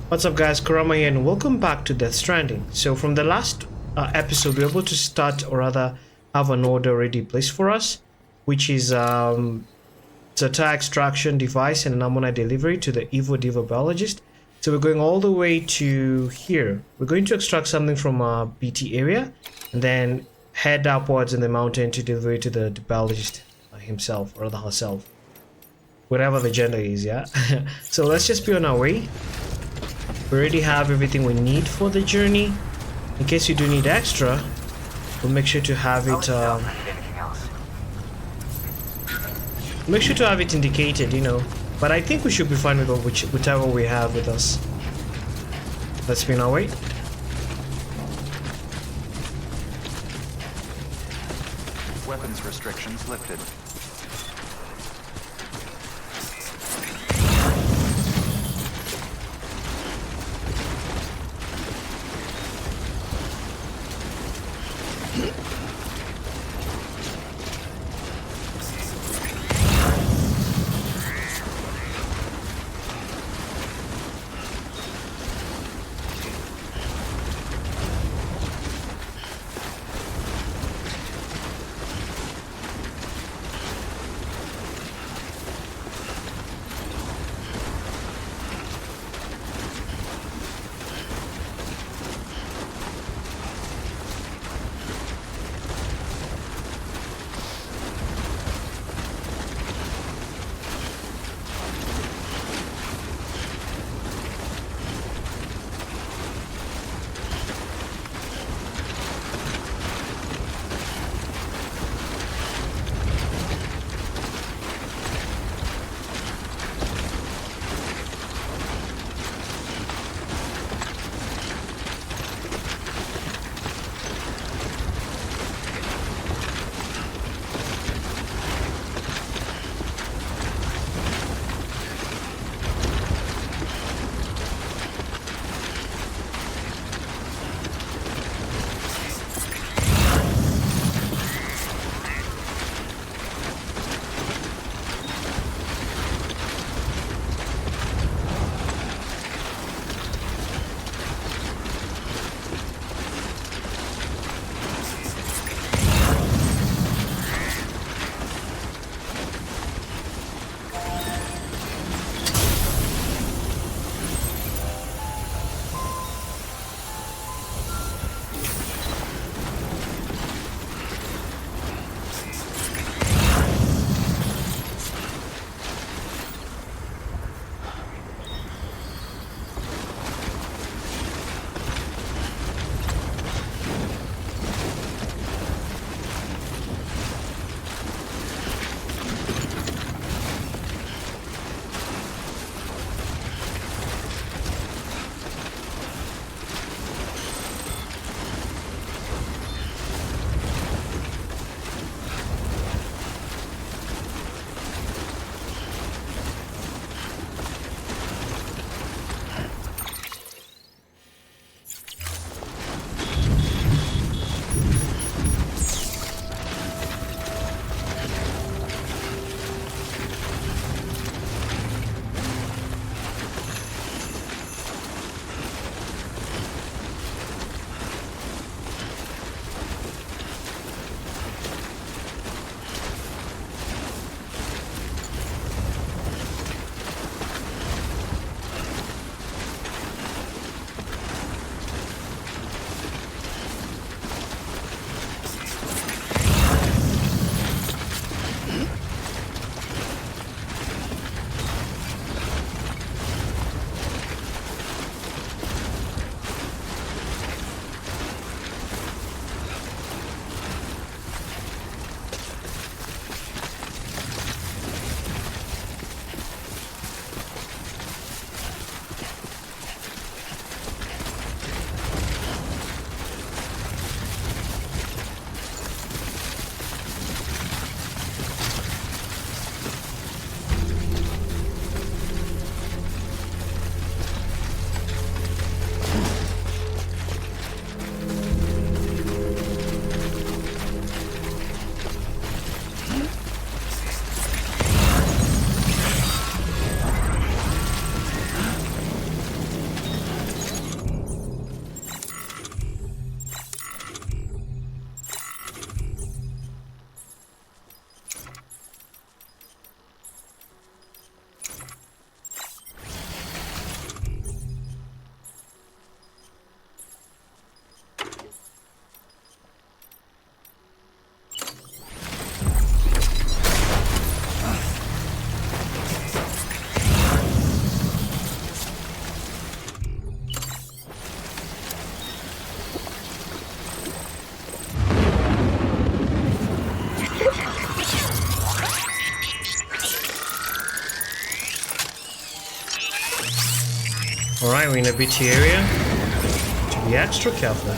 What's up guys, Kurama here and welcome back to Death Stranding. So from the last episode we were able to start, or rather have an order already placed for us, which is Zeta extraction device and an ammonia delivery to the devo Biologist. So we're going all the way to here. We're going to extract something from a BT area and then head upwards in the mountain to deliver it to the Biologist himself, or rather herself, whatever the gender is, yeah. So let's just be on our way. We already have everything we need for the journey. In case you do need extra, we'll make sure to have it indicated, you know. But I think we should be fine with whichever we have with us. Let's be on our way. Weapons restrictions lifted. Alright, we're in a BT area. To be extra careful.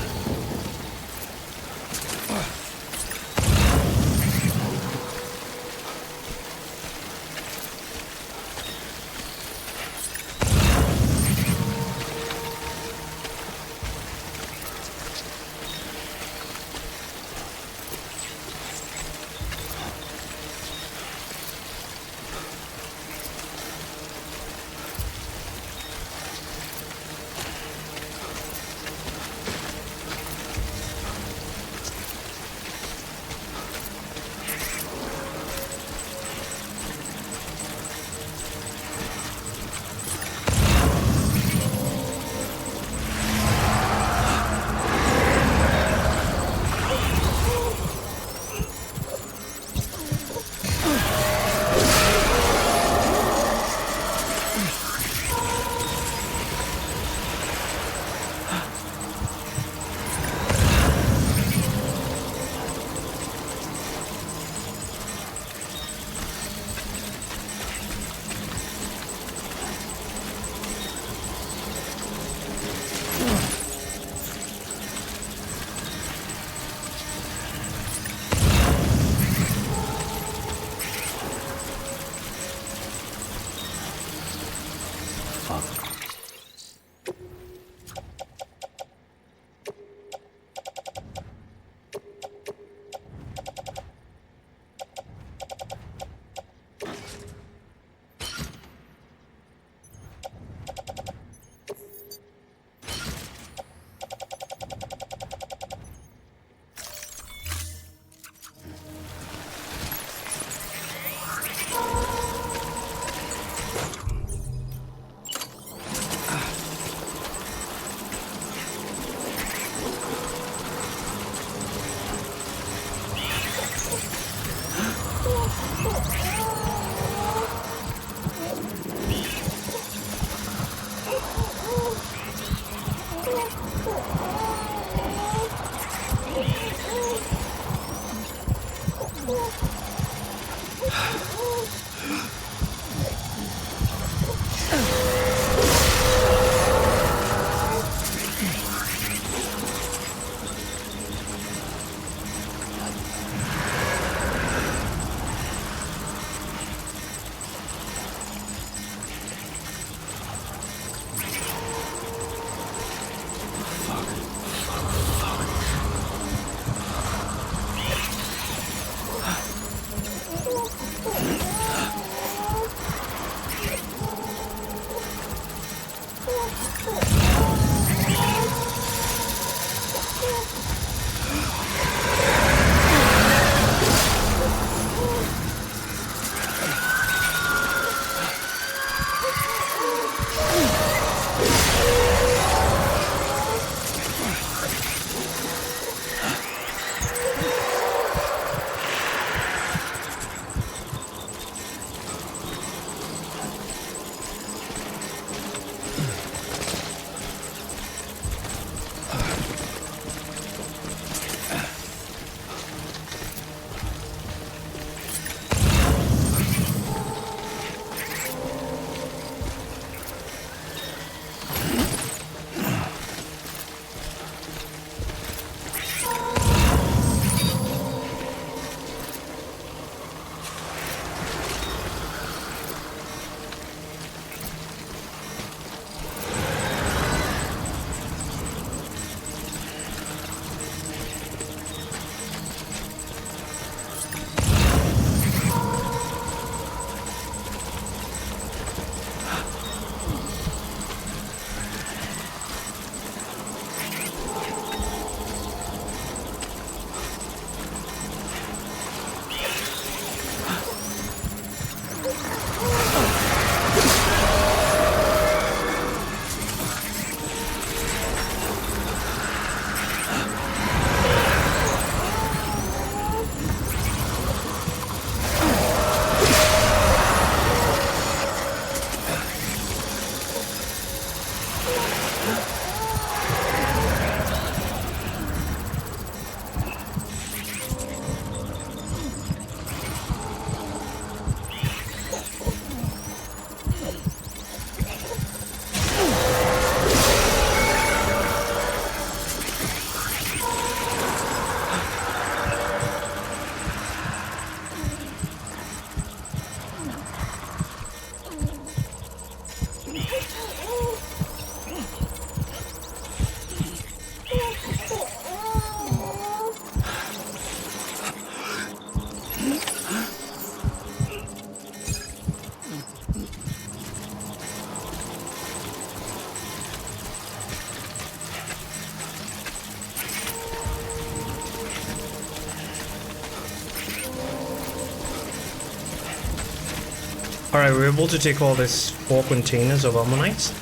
Alright, we're able to take all these 4 containers of ammonites.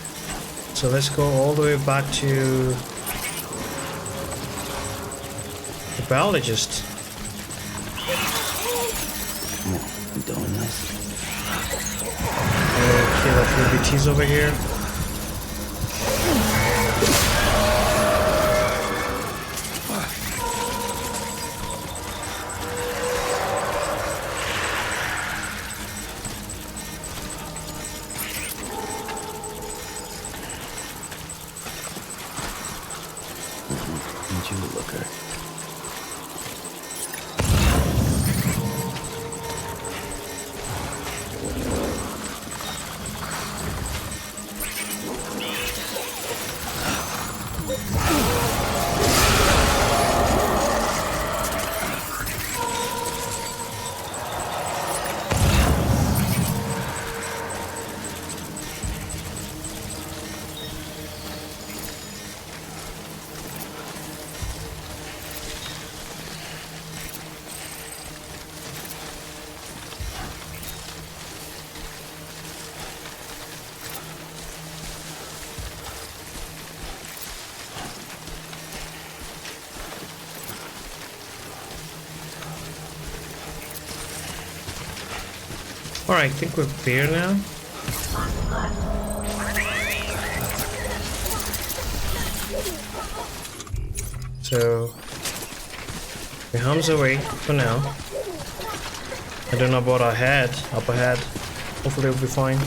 So let's go all the way back to the biologist. I'm doing this. Kill a few BTs over here. Ain't you a looker? Alright, I think we're clear now. So, the harm's away for now. I don't know about our head, up ahead. Hopefully we'll be fine.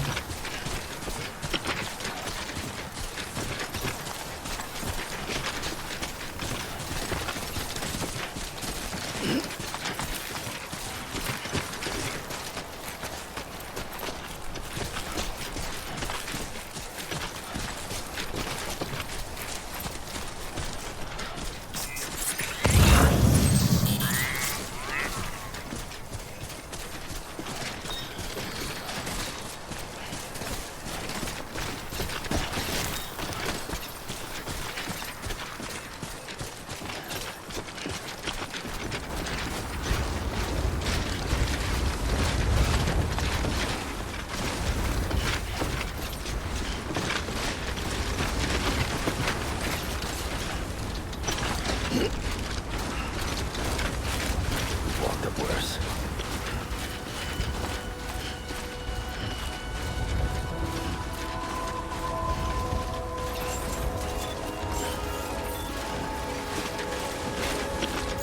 Walked up worse.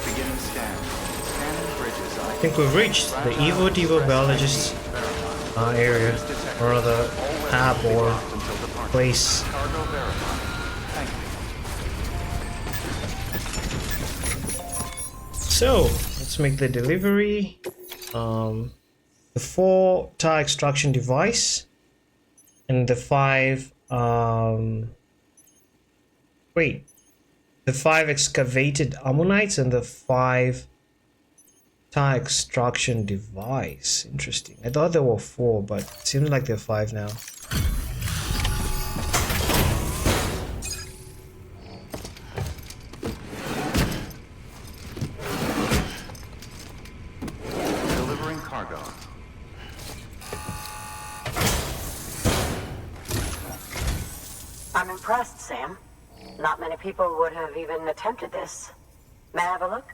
Beginning scan. Scanning bridges. I think we've reached the Evo Devo Biologist area, or rather hub or place. Cargo verified. Thank you. So let's make the delivery. The 4 tire extraction device and the 5 the 5 excavated ammonites and the 5 tire extraction device. Interesting. I thought there were 4, but it seems like there are 5 now. Delivering cargo. I'm impressed, Sam. Not many people would have even attempted this. May I have a look?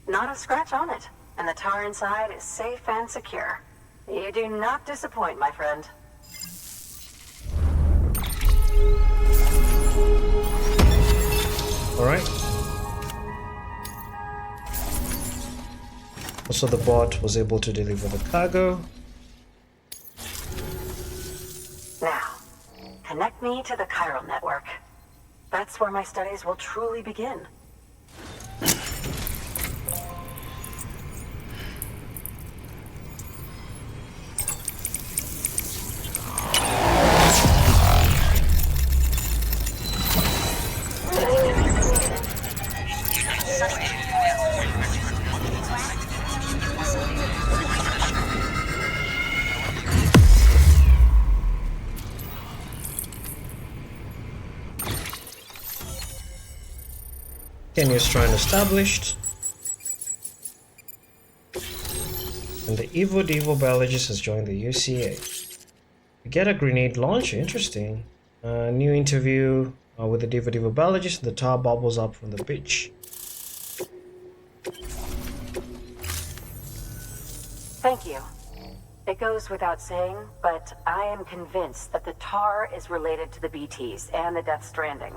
Not a scratch on it, and the tar inside is safe and secure. You do not disappoint, my friend. Alright. Also, the bot was able to deliver the cargo. Now, connect me to the Chiral Network. That's where my studies will truly begin. Continuous shrine established. And the Devo Biologist has joined the UCA. We get a grenade launcher, interesting. New interview with the Devo Biologist. The tar bubbles up from the beach. Thank you. It goes without saying, but I am convinced that the tar is related to the BTs and the Death Stranding.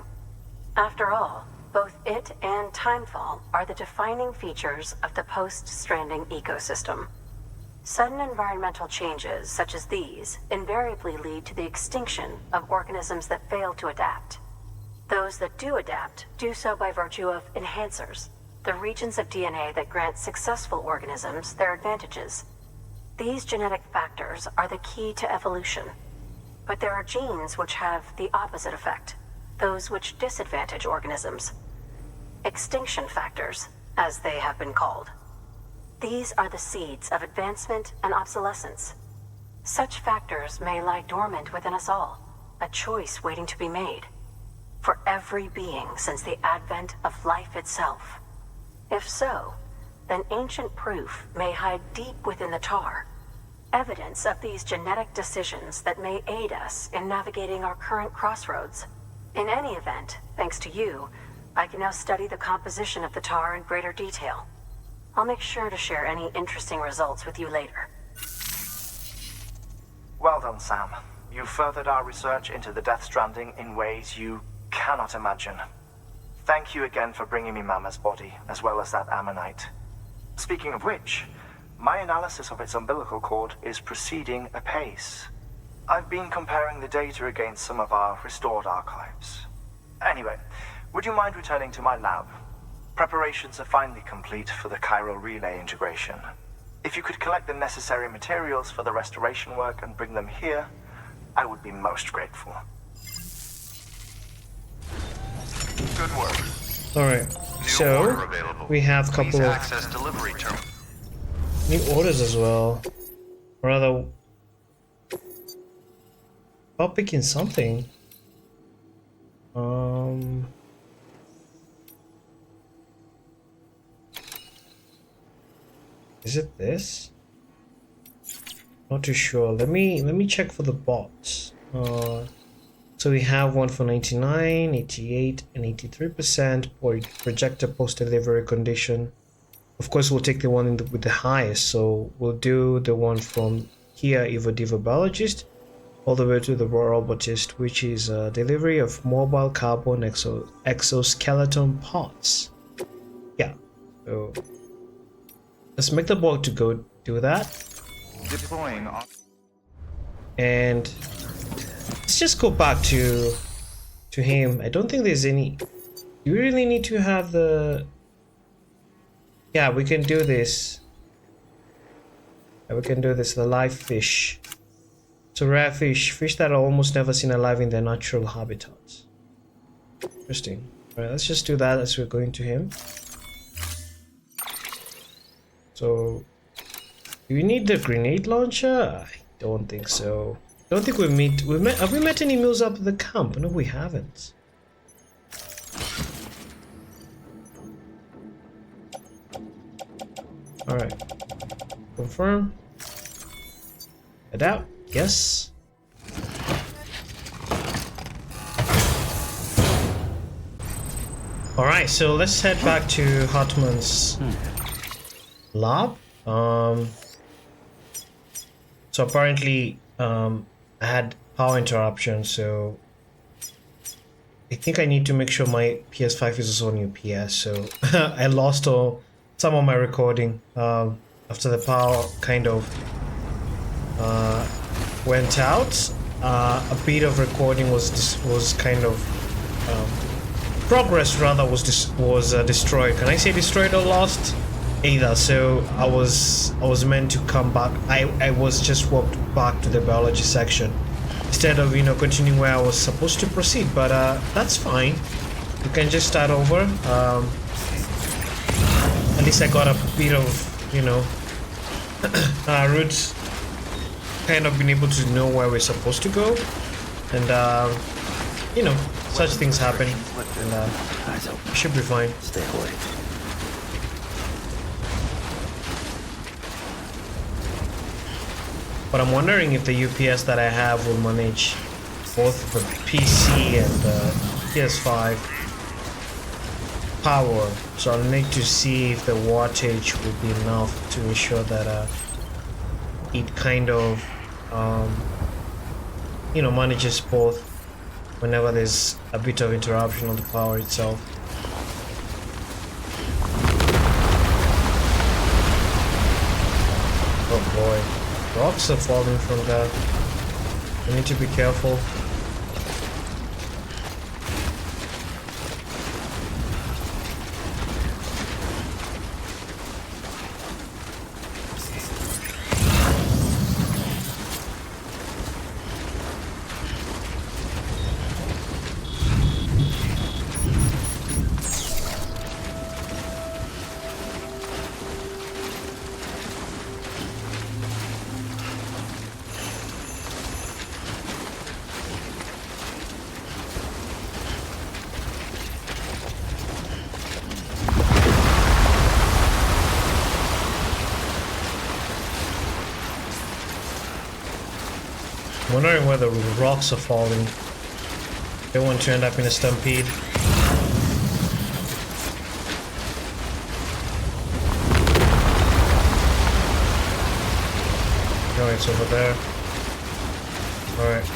After all, both it and Timefall are the defining features of the post-Stranding ecosystem. Sudden environmental changes such as these invariably lead to the extinction of organisms that fail to adapt. Those that do adapt do so by virtue of enhancers, the regions of DNA that grant successful organisms their advantages. These genetic factors are the key to evolution. But there are genes which have the opposite effect, those which disadvantage organisms. Extinction factors, as they have been called. These are the seeds of advancement and obsolescence. Such factors may lie dormant within us all, a choice waiting to be made. For every being since the advent of life itself. If so, then ancient proof may hide deep within the tar. Evidence of these genetic decisions that may aid us in navigating our current crossroads. In any event, thanks to you, I can now study the composition of the tar in greater detail. I'll make sure to share any interesting results with you later. Well done, Sam. You furthered our research into the Death Stranding in ways you cannot imagine. Thank you again for bringing me Mama's body, as well as that ammonite. Speaking of which, my analysis of its umbilical cord is proceeding apace. I've been comparing the data against some of our restored archives. Anyway, would you mind returning to my lab? Preparations are finally complete for the chiral relay integration. If you could collect the necessary materials for the restoration work and bring them here, I would be most grateful. Good work. Alright, New order so available. we have a couple Please of access delivery terminal. new orders as well. Or rather, about picking something. Is it this? Not too sure. Let me check for the bots. So we have one for 99, 88, and 83% for projected post-delivery condition. Of course, we'll take the one with the highest. So we'll do the one from here, Devo Biologist, all the way to the Robotist, which is delivery of mobile carbon exoskeleton parts. Yeah. So let's make the bot to go do that. Deploying. And let's just go back to him. I don't think there's any. Do we really need to have the? Yeah, we can do this. Yeah, we can do this. The live fish. So rare fish that are almost never seen alive in their natural habitats. Interesting. All right, let's just do that as we're going to him. So, do we need the grenade launcher? I don't think so. Don't think have we met any mules up at the camp? No, we haven't. Alright. Confirm. Head out. Yes. Alright, so let's head back to Hartman's lab. So apparently I had power interruption, so I think I need to make sure my PS5 is also on UPS. So I lost some of my recording after the power kind of went out. A bit of recording was kind of progress rather was destroyed. Can I say destroyed or lost? Either. So I was meant to come back. I was just walked back to the biology section instead of continuing where I was supposed to proceed. But that's fine. You can just start over. At least I got a bit of routes. Kind of been able to know where we're supposed to go, and such things happen, and should be fine. Stay away. But I'm wondering if the UPS that I have will manage both the PC and the PS5 power. So I'll need to see if the wattage will be enough to ensure that it kind of you know, manages both whenever there's a bit of interruption on the power itself. Oh boy, rocks are falling from there. We need to be careful. Wondering where the rocks are falling. They want to end up in a stampede. No, it's over there. Alright.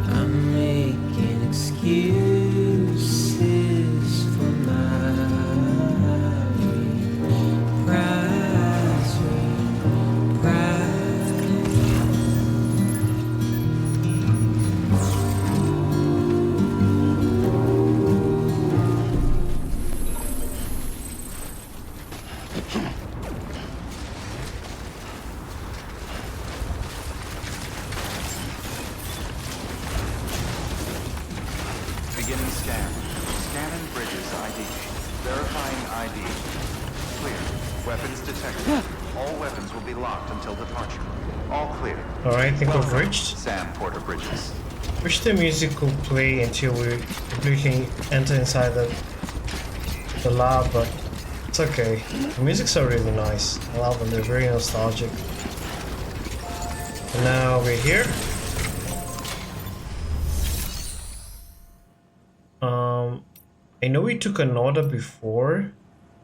I'm ID. Clear. Weapons detected. All weapons will be locked until departure. All clear. Alright, I think we've reached. Sam Porter Bridges. Wish the music could play until we completely enter inside the lab, but it's okay. The musics are really nice. I love them, they're very nostalgic. And now we're here. I know we took an order before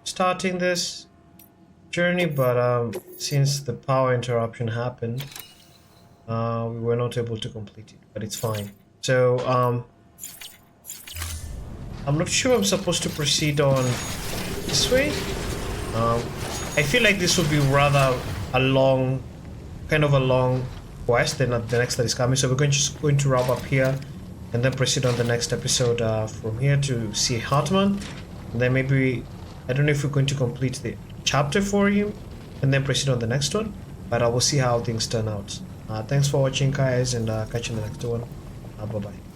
starting this journey, but since the power interruption happened, we were not able to complete it, but it's fine. So I'm not sure I'm supposed to proceed on this way. I feel like this would be rather a long, kind of a long quest than the next that is coming. So we're just going to wrap up here and then proceed on the next episode from here to see Hartman. And then maybe, I don't know if we're going to complete the chapter for him and then proceed on the next one, but I will see how things turn out. Thanks for watching, guys, and catch you in the next one. Bye bye.